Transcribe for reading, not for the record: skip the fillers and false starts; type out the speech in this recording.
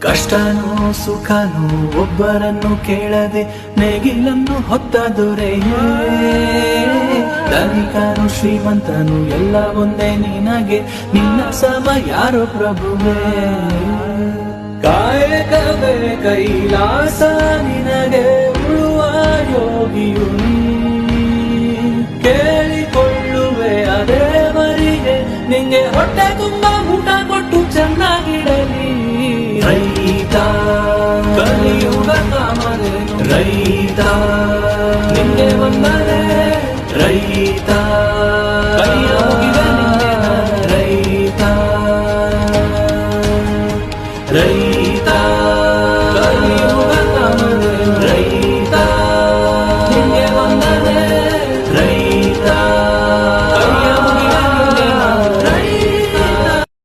ಕಷ್ಟನೂ ಸುಖನೂ ಒಬ್ಬರನ್ನು ಕೇಳದೆ ನೇಗಿಲನ್ನು ಹೊತ್ತ ದೊರೆಯೇ. ಧನಿಕನು ಶ್ರೀಮಂತನು ಎಲ್ಲ ಒಂದೇ ನಿನಗೆ, ನಿನ್ನ ಸಮ ಯಾರೋ ಪ್ರಭುವೇ. ಕಾಯಕವೇ ಕೈಲಾಸ ನಿನಗೆ, ಉಳುವ ಯೋಗಿಯು ನೀ. ಕೇಳಿಕೊಳ್ಳುವೆ ಅದೇ ಮರಿಗೆ, ನಿಂಗೆ ಹೊಟ್ಟೆ ತುಂಬ